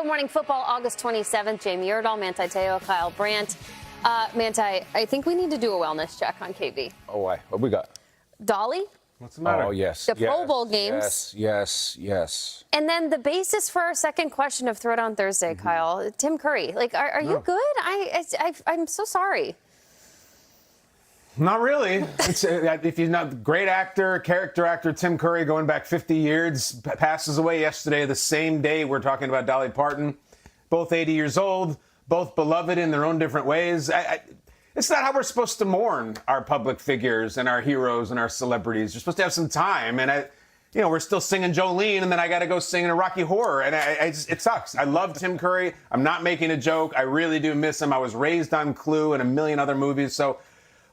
Morning Football, August 27th. Jamie Erdahl, Manti Te'o, Kyle Brandt. Manti, I think we need to do a wellness check on KB. Oh, why? What we got? Dolly? What's the matter? Oh, yes. The Pro Bowl games. Yes. And then the basis for our second question of Throwdown Thursday, Kyle. Tim Curry. Like, are you good? I'm so sorry. Not really. If he's not great actor, character actor, Tim Curry going back 50 years, passes away yesterday, the same day we're talking about Dolly Parton. Both 80 years old, both beloved in their own different ways. It's not how we're supposed to mourn our public figures and our heroes and our celebrities. You're supposed to have some time. And we're still singing Jolene, and then I got to go sing in a Rocky Horror. And it sucks. I love Tim Curry. I'm not making a joke. I really do miss him. I was raised on Clue and a million other movies. So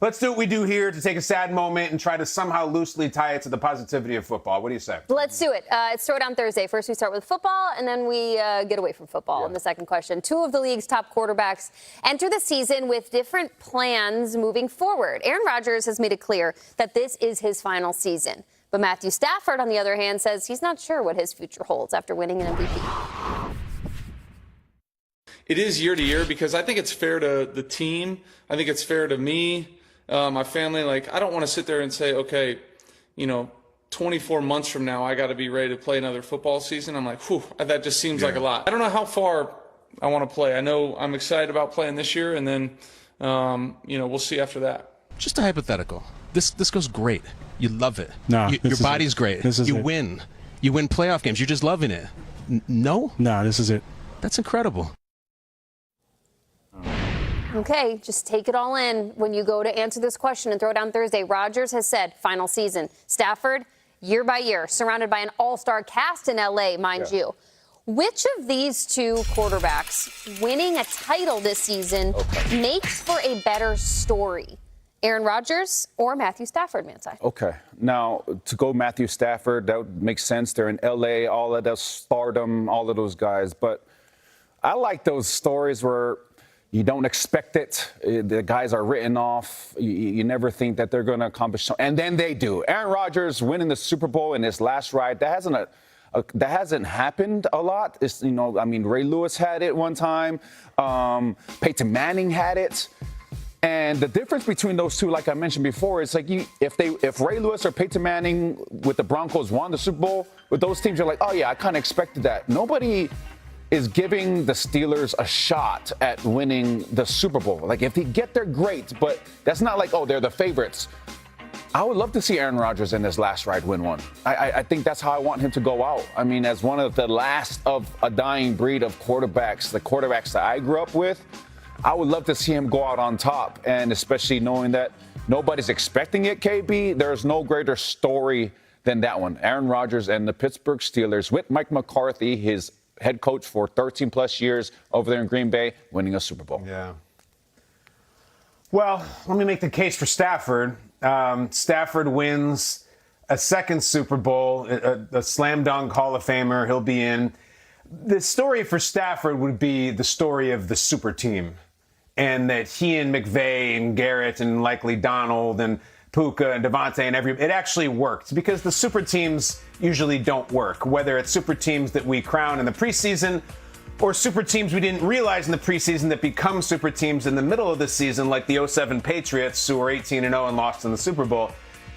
let's do what we do here to take a sad moment and try to somehow loosely tie it to the positivity of football. What do you say? Let's do it. It's Throwdown Thursday. First, we start with football, and then we get away from football in the second question. Two of the league's top quarterbacks enter the season with different plans moving forward. Aaron Rodgers has made it clear that this is his final season. But Matthew Stafford, on the other hand, says he's not sure what his future holds after winning an MVP. It is year to year because I think it's fair to the team. I think it's fair to me. My family, I don't want to sit there and say, okay, 24 months from now, I got to be ready to play another football season. I'm like, whew, that just seems like a lot. I don't know how far I want to play. I know I'm excited about playing this year, and then, we'll see after that. Just a hypothetical. This goes great. You love it. No, your body's great. You win. You win playoff games. You're just loving it. No? No, this is it. That's incredible. Okay, just take it all in when you go to answer this question and Throwdown Thursday. Rodgers has said final season. Stafford, year by year, surrounded by an all-star cast in L.A., mind you. Which of these two quarterbacks winning a title this season makes for a better story? Aaron Rodgers or Matthew Stafford, Manti? Okay. Now, to go Matthew Stafford, that would make sense. They're in L.A., all of that stardom, all of those guys. But I like those stories where you don't expect it. The guys are written off. You never think that they're going to accomplish something. And then they do. Aaron Rodgers winning the Super Bowl in his last ride, that hasn't happened a lot. Ray Lewis had it one time. Peyton Manning had it. And the difference between those two, like I mentioned before, is if Ray Lewis or Peyton Manning with the Broncos won the Super Bowl, with those teams, you're like, oh, yeah, I kind of expected that. Nobody is giving the Steelers a shot at winning the Super Bowl. Like, if they get there, great, but that's not like, oh, they're the favorites. I would love to see Aaron Rodgers in his last ride win one. I think that's how I want him to go out. I mean, as one of the last of a dying breed of quarterbacks, the quarterbacks that I grew up with, I would love to see him go out on top, and especially knowing that nobody's expecting it, KB, there's no greater story than that one. Aaron Rodgers and the Pittsburgh Steelers with Mike McCarthy, his head coach for 13-plus years over there in Green Bay, winning a Super Bowl. Yeah. Well, let me make the case for Stafford. Stafford wins a second Super Bowl, a slam dunk Hall of Famer. He'll be in. The story for Stafford would be the story of the super team, and that he and McVay and Garrett and likely Donald and Puka and Devontae and it actually worked, because the super teams usually don't work, whether it's super teams that we crown in the preseason or super teams we didn't realize in the preseason that become super teams in the middle of the season, like the 07 Patriots, who were 18-0 and lost in the Super Bowl.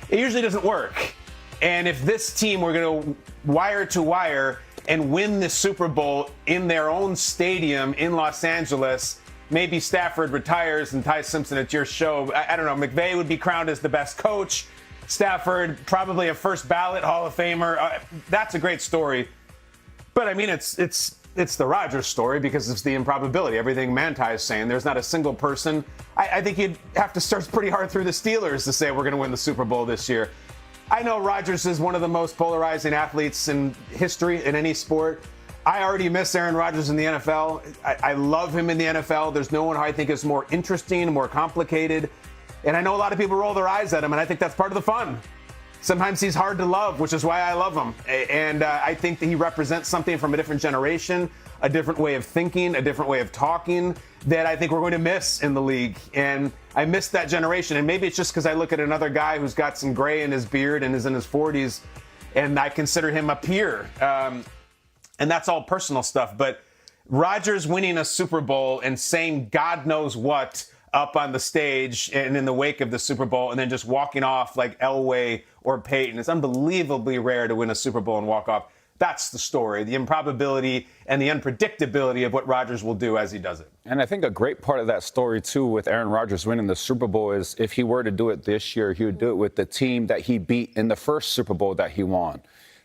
It usually doesn't work. And if this team were going to wire to wire and win the Super Bowl in their own stadium in Los Angeles, maybe Stafford retires, and Ty Simpson, it's your show. I don't know. McVay would be crowned as the best coach. Stafford, probably a first ballot Hall of Famer. That's a great story. But I mean, it's the Rodgers story, because it's the improbability. Everything Manti is saying. There's not a single person. I think you'd have to start pretty hard through the Steelers to say we're going to win the Super Bowl this year. I know Rodgers is one of the most polarizing athletes in history in any sport. I already miss Aaron Rodgers in the NFL. I love him in the NFL. There's no one who I think is more interesting, more complicated. And I know a lot of people roll their eyes at him, and I think that's part of the fun. Sometimes he's hard to love, which is why I love him. And I think that he represents something from a different generation, a different way of thinking, a different way of talking that I think we're going to miss in the league. And I miss that generation. And maybe it's just because I look at another guy who's got some gray in his beard and is in his 40s, and I consider him a peer. And that's all personal stuff. But Rodgers winning a Super Bowl and saying God knows what up on the stage and in the wake of the Super Bowl, and then just walking off like Elway or Peyton. It's unbelievably rare to win a Super Bowl and walk off. That's the story, the improbability and the unpredictability of what Rodgers will do as he does it. And I think a great part of that story, too, with Aaron Rodgers winning the Super Bowl is if he were to do it this year, he would do it with the team that he beat in the first Super Bowl that he won.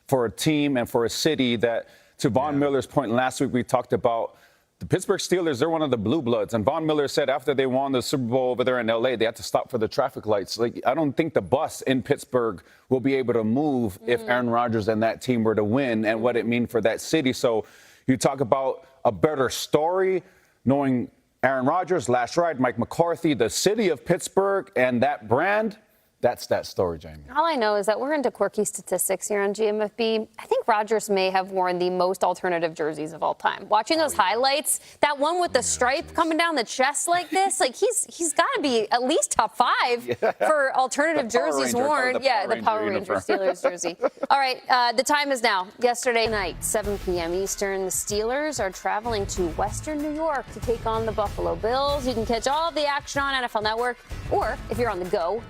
For a team and for a city that, to Von Miller's point last week, we talked about the Pittsburgh Steelers, they're one of the blue bloods. And Von Miller said after they won the Super Bowl over there in L.A., they had to stop for the traffic lights. Like, I don't think the bus in Pittsburgh will be able to move if Aaron Rodgers and that team were to win and what it means for that city. So you talk about a better story, knowing Aaron Rodgers, last ride, Mike McCarthy, the city of Pittsburgh, and that brand. That's that story, Jamie. All I know is that we're into quirky statistics here on GMFB. I think Rodgers may have worn the most alternative jerseys of all time. Watching those highlights, that one with the stripe coming down the chest like this, like he's got to be at least top 5 for alternative jerseys worn. The Power Ranger Steelers jersey. All right, the time is now. Yesterday night, 7 p.m. Eastern, the Steelers are traveling to Western New York to take on the Buffalo Bills. You can catch all of the action on NFL Network, or if you're on the go,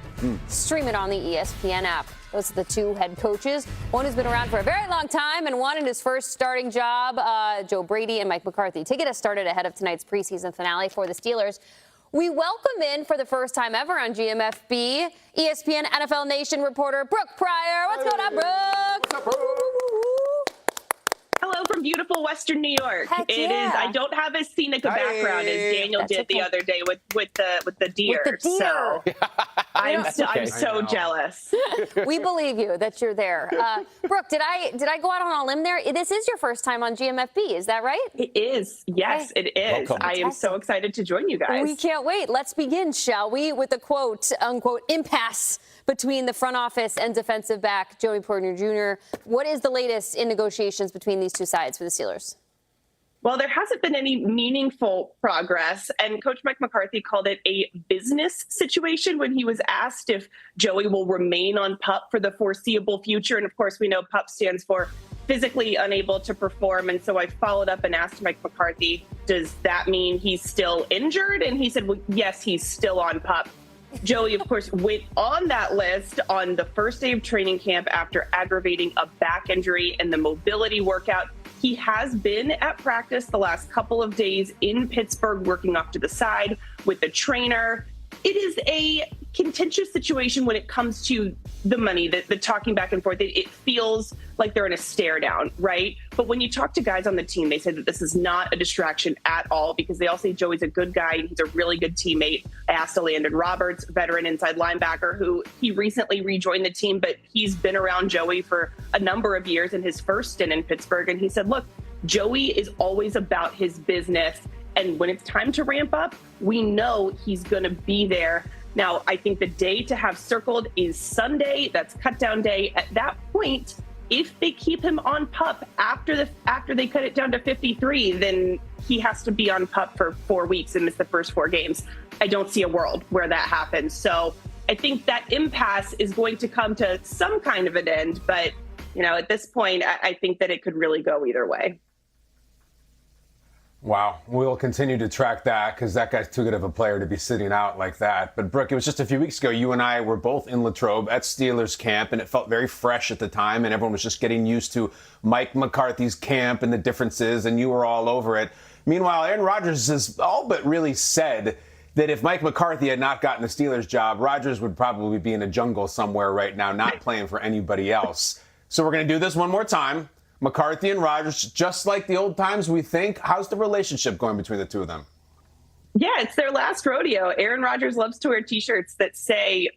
stream it on the ESPN app. Those are the two head coaches. One has been around for a very long time and won in his first starting job, Joe Brady and Mike McCarthy. To get us started ahead of tonight's preseason finale for the Steelers, we welcome in for the first time ever on GMFB, ESPN NFL Nation reporter Brooke Pryor. What's going on, Brooke? What's up, Brooke? Hello from beautiful Western New York. Heck It yeah. is. I don't have as scenic a background as Daniel did the other day with the deer. With the deer. So I'm so know. jealous. We believe you that you're there. Brooke, did I go out on a limb there? This is your first time on GMFB, is that right? It is. Yes, it is. Welcome. I am so excited to join you guys. We can't wait. Let's begin, shall we, with the quote, unquote, impasse between the front office and defensive back Joey Porter Jr. What is the latest in negotiations between these two sides for the Steelers? Well, there hasn't been any meaningful progress, and Coach Mike McCarthy called it a business situation when he was asked if Joey will remain on PUP for the foreseeable future. And of course, we know PUP stands for physically unable to perform. And so I followed up and asked Mike McCarthy, does that mean he's still injured? And he said, well, yes, he's still on PUP. Joey, of course, went on that list on the first day of training camp after aggravating a back injury in the mobility workout. He has been at practice the last couple of days in Pittsburgh, working off to the side with the trainer. It is a contentious situation when it comes to the money, the talking back and forth. It feels like they're in a stare down, right? But when you talk to guys on the team, they say that this is not a distraction at all because they all say Joey's a good guy and he's a really good teammate. I asked Landon Roberts, veteran inside linebacker, who he recently rejoined the team, but he's been around Joey for a number of years in his first stint in Pittsburgh. And he said, look, Joey is always about his business. And when it's time to ramp up, we know he's going to be there. Now, I think the day to have circled is Sunday. That's cut down day. At that point, if they keep him on PUP after they cut it down to 53, then he has to be on PUP for 4 weeks and miss the first 4 games. I don't see a world where that happens. So I think that impasse is going to come to some kind of an end. But, at this point, I think that it could really go either way. Wow. We'll continue to track that because that guy's too good of a player to be sitting out like that. But, Brooke, it was just a few weeks ago. You and I were both in Latrobe at Steelers camp, and it felt very fresh at the time, and everyone was just getting used to Mike McCarthy's camp and the differences, and you were all over it. Meanwhile, Aaron Rodgers has all but really said that if Mike McCarthy had not gotten the Steelers job, Rodgers would probably be in a jungle somewhere right now, not playing for anybody else. So we're going to do this one more time. McCarthy and Rodgers, just like the old times, we think. How's the relationship going between the two of them? Yeah, it's their last rodeo. Aaron Rodgers loves to wear T-shirts that say,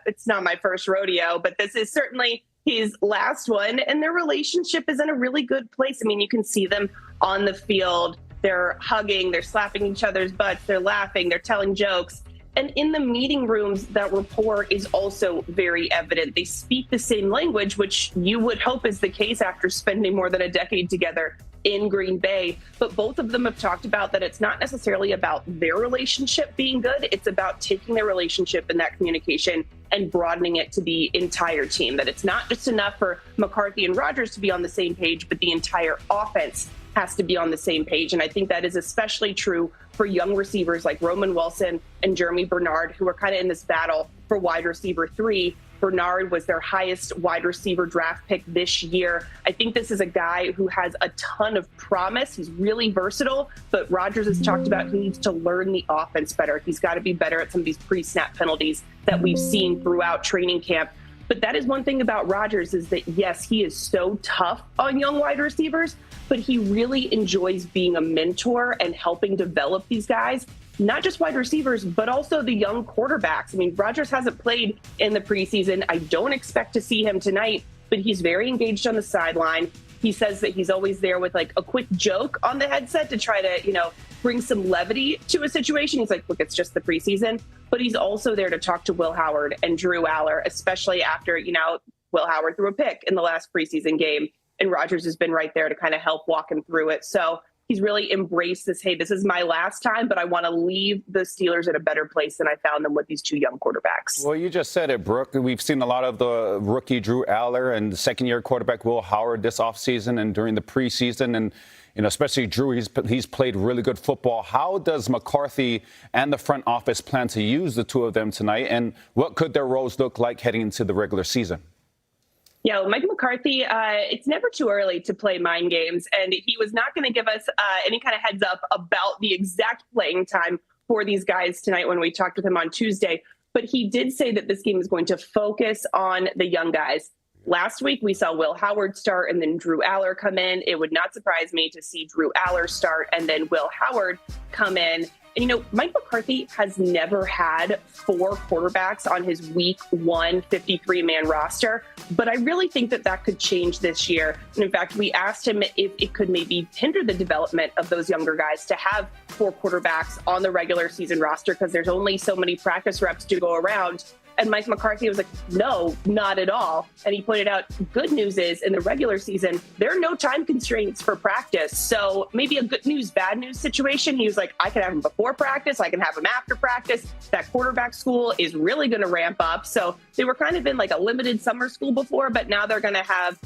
it's not my first rodeo, but this is certainly his last one. And their relationship is in a really good place. I mean, you can see them on the field. They're hugging, they're slapping each other's butts, they're laughing, they're telling jokes. And in the meeting rooms, that rapport is also very evident. They speak the same language, which you would hope is the case after spending more than a decade together in Green Bay. But both of them have talked about that it's not necessarily about their relationship being good. It's about taking their relationship and that communication and broadening it to the entire team. That it's not just enough for McCarthy and Rodgers to be on the same page, but the entire offense has to be on the same page. And I think that is especially true for young receivers like Roman Wilson and Jeremy Bernard, who are kind of in this battle for wide receiver 3. Bernard was their highest wide receiver draft pick this year. I think this is a guy who has a ton of promise. He's really versatile, but Rodgers has talked about he needs to learn the offense better. He's got to be better at some of these pre-snap penalties that we've seen throughout training camp. But that is one thing about Rodgers is that, yes, he is so tough on young wide receivers, but he really enjoys being a mentor and helping develop these guys. Not just wide receivers, but also the young quarterbacks. I mean, Rodgers hasn't played in the preseason. I don't expect to see him tonight, but he's very engaged on the sideline. He says that he's always there with like a quick joke on the headset to try to, bring some levity to a situation. He's like, look, it's just the preseason. But he's also there to talk to Will Howard and Drew Aller, especially after, Will Howard threw a pick in the last preseason game. And Rodgers has been right there to kind of help walk him through it. So he's really embraced this, hey, this is my last time, but I want to leave the Steelers at a better place than I found them with these 2 young quarterbacks. Well, you just said it, Brooke. We've seen a lot of the rookie Drew Aller and the second-year quarterback Will Howard this offseason and during the preseason. And, especially Drew, he's played really good football. How does McCarthy and the front office plan to use the 2 of them tonight? And what could their roles look like heading into the regular season? Yeah, well, Mike McCarthy, it's never too early to play mind games, and he was not going to give us any kind of heads up about the exact playing time for these guys tonight when we talked with him on Tuesday. But he did say that this game is going to focus on the young guys. Last week, we saw Will Howard start and then Drew Aller come in. It would not surprise me to see Drew Aller start and then Will Howard come in. And, Mike McCarthy has never had 4 quarterbacks on his week 1 53-man roster, but I really think that could change this year. And in fact, we asked him if it could maybe hinder the development of those younger guys to have 4 quarterbacks on the regular season roster because there's only so many practice reps to go around. And Mike McCarthy was like, no, not at all. And he pointed out, good news is in the regular season, there are no time constraints for practice. So maybe a good news, bad news situation. He was like, I can have him before practice. I can have him after practice. That quarterback school is really going to ramp up. So they were kind of in like a limited summer school before, but now they're going to have,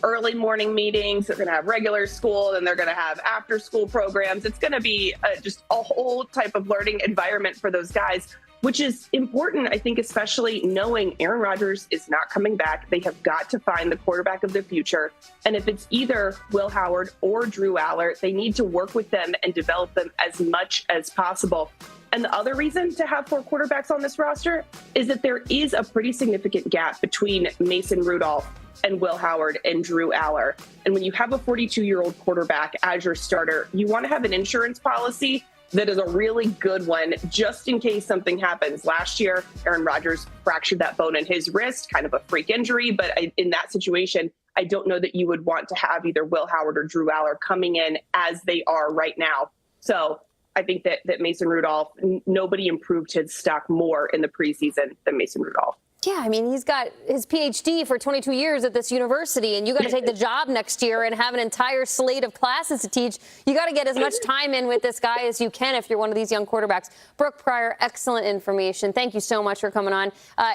early morning meetings. They're going to have regular school, and they're going to have after school programs. It's going to be just a whole type of learning environment for those guys, which is important, I think, especially knowing Aaron Rodgers is not coming back. They have got to find the quarterback of the future. And if it's either Will Howard or Drew Aller, they need to work with them and develop them as much as possible. And the other reason to have 4 quarterbacks on this roster is that there is a pretty significant gap between Mason Rudolph and Will Howard and Drew Aller. And when you have a 42-year-old quarterback as your starter, you want to have an insurance policy that is a really good one, just in case something happens. Last year, Aaron Rodgers fractured that bone in his wrist, kind of a freak injury. But in that situation, I don't know that you would want to have either Will Howard or Drew Aller coming in as they are right now. So I think that Mason Rudolph, nobody improved his stock more in the preseason than Mason Rudolph. Yeah, I mean, he's got his PhD for 22 years at this university, and you got to take the job next year and have an entire slate of classes to teach. You got to get as much time in with this guy as you can if you're one of these young quarterbacks. Brooke Pryor, excellent information. Thank you so much for coming on.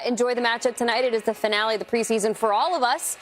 Enjoy the matchup tonight. It is the finale of the preseason for all of us.